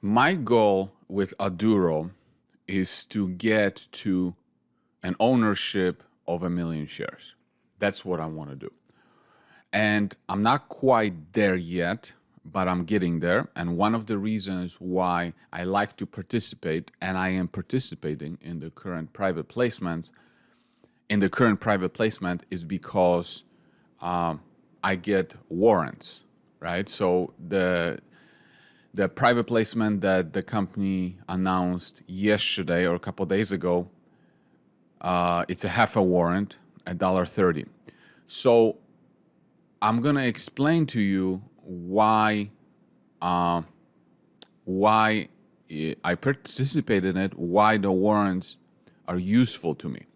My goal with Aduro is to get to an ownership of 1 million shares. That's what I want to do. And I'm not quite there yet, but I'm getting there. And one of the reasons why I like to participate, and I am participating in the current private placement, is because I get warrants, right? So the private placement that the company announced yesterday or a couple of days ago, it's a half a warrant at $1.30. So I'm going to explain to you why I participate in it, why the warrants are useful to me.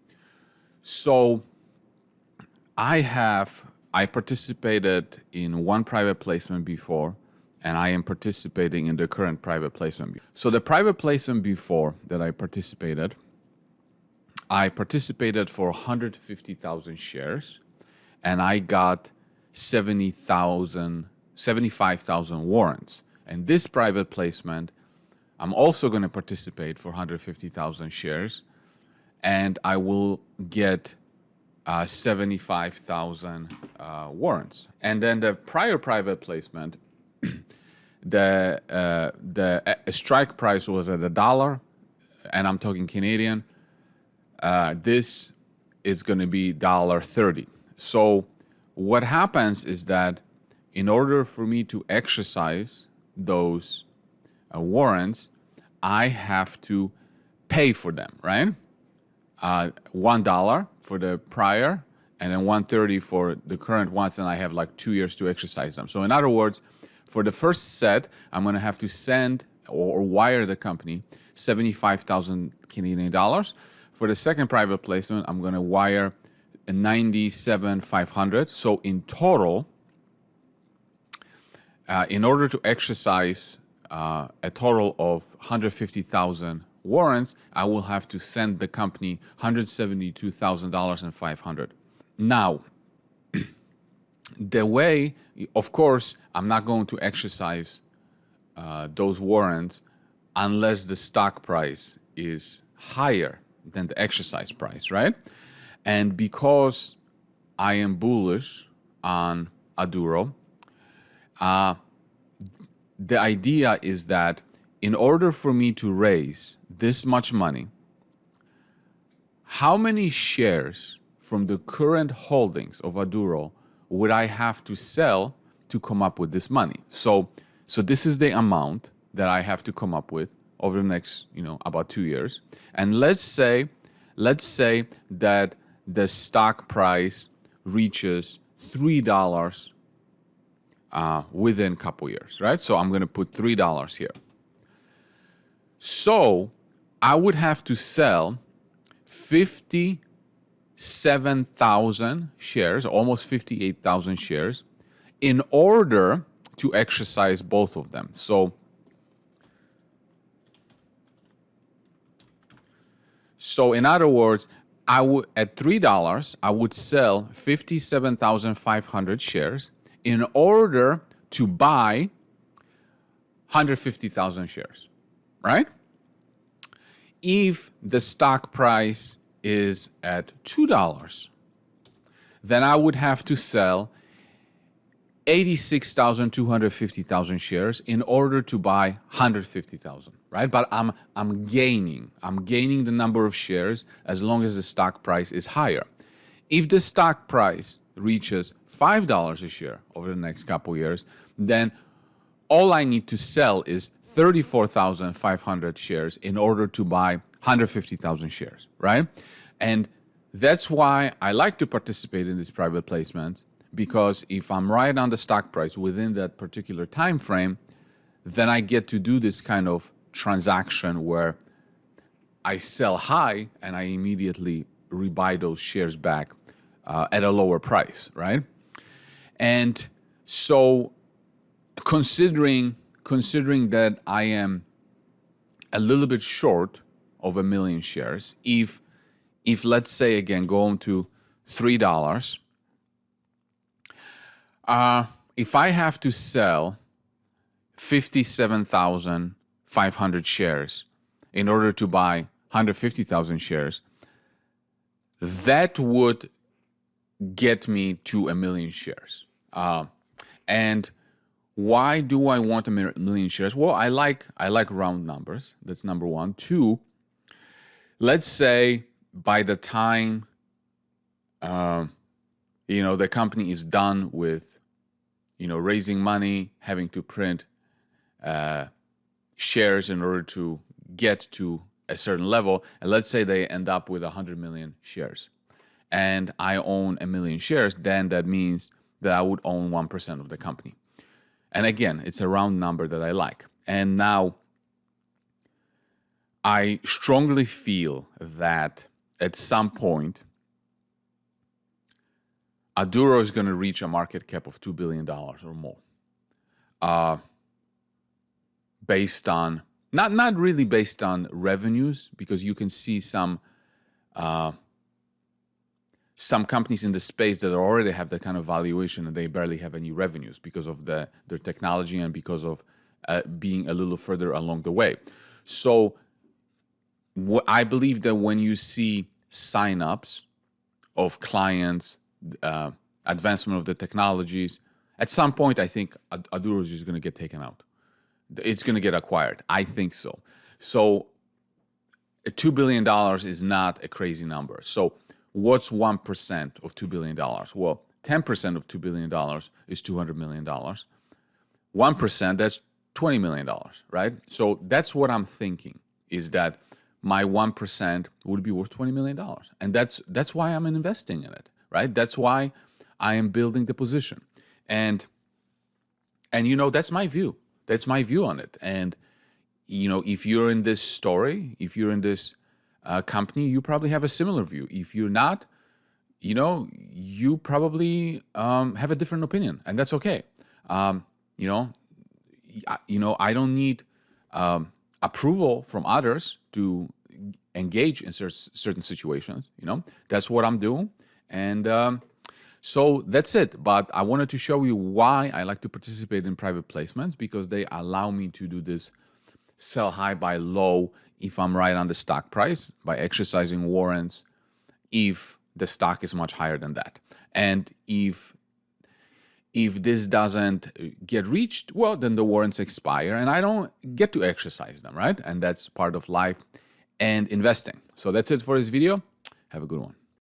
So I participated in one private placement before, and I am participating in the current private placement. So the private placement before that I participated for 150,000 shares, and I got 75,000 warrants. And this private placement, I'm also going to participate for 150,000 shares, and I will get 75,000 warrants. And then the prior private placement, the strike price was at $1, and I'm talking Canadian. This is going to be $1.30. So what happens is that in order for me to exercise those warrants, I have to pay for them, right? $1 for the prior, and then $1.30 for the current ones, and I have like 2 years to exercise them. So in other words, for the first set, I'm going to have to send or wire the company 75,000 Canadian dollars. For the second private placement, I'm going to wire 97,500. So in total, in order to exercise a total of 150,000 warrants, I will have to send the company $172,500. Now, the way, of course, I'm not going to exercise those warrants unless the stock price is higher than the exercise price, right? And because I am bullish on Aduro, the idea is that in order for me to raise this much money, how many shares from the current holdings of Aduro would I have to sell to come up with this money? So this is the amount that I have to come up with over the next, about 2 years. And let's say that the stock price reaches $3 within a couple years, right? So I'm going to put $3 here. So I would have to sell 57,000 shares, almost 58,000 shares, in order to exercise both of them. So in other words, at $3, I would sell 57,500 shares in order to buy 150,000 shares, right? If the stock price is at $2, then I would have to sell 86,250,000 shares in order to buy 150,000, right? But I'm gaining the number of shares as long as the stock price is higher. If the stock price reaches $5 a share over the next couple of years, then all I need to sell is 34,500 shares in order to buy 150,000 shares, right? And that's why I like to participate in these private placements, because if I'm right on the stock price within that particular time frame, then I get to do this kind of transaction where I sell high and I immediately rebuy those shares back at a lower price, right? And so considering that I am a little bit short of 1 million shares, if let's say again, going to $3, if I have to sell 57,000 500 shares in order to buy 150,000 shares, that would get me to 1 million shares. And why do I want 1 million shares? Well, I like round numbers. That's number one. Two, let's say by the time the company is done with raising money, having to print shares in order to get to a certain level, and let's say they end up with 100 million shares, and I own 1 million shares, then that means that I would own 1% of the company. And again, it's a round number that I like. And now I strongly feel that at some point, Aduro is going to reach a market cap of $2 billion or more. Based on, not really based on revenues, because you can see some companies in the space that already have that kind of valuation and they barely have any revenues because of their technology and because of being a little further along the way. So I believe that when you see signups of clients, advancement of the technologies, at some point I think Aduro is just going to get taken out. It's going to get acquired. I think so. So $2 billion is not a crazy number. So what's 1% of $2 billion? Well, 10% of $2 billion is $200 million. 1%, that's $20 million, right? So that's what I'm thinking, is that my 1% would be worth $20 million. And that's why I'm investing in it, right? That's why I am building the position. And that's my view. That's my view on it. And, if you're in this story, if you're in this company, you probably have a similar view. If you're not, you probably have a different opinion, and that's okay. I don't need approval from others to engage in certain situations. That's what I'm doing, and so that's it. But I wanted to show you why I like to participate in private placements, because they allow me to do this sell high, buy low if I'm right on the stock price by exercising warrants if the stock is much higher than that. And if this doesn't get reached, well, then the warrants expire and I don't get to exercise them, right? And that's part of life and investing. So that's it for this video. Have a good one.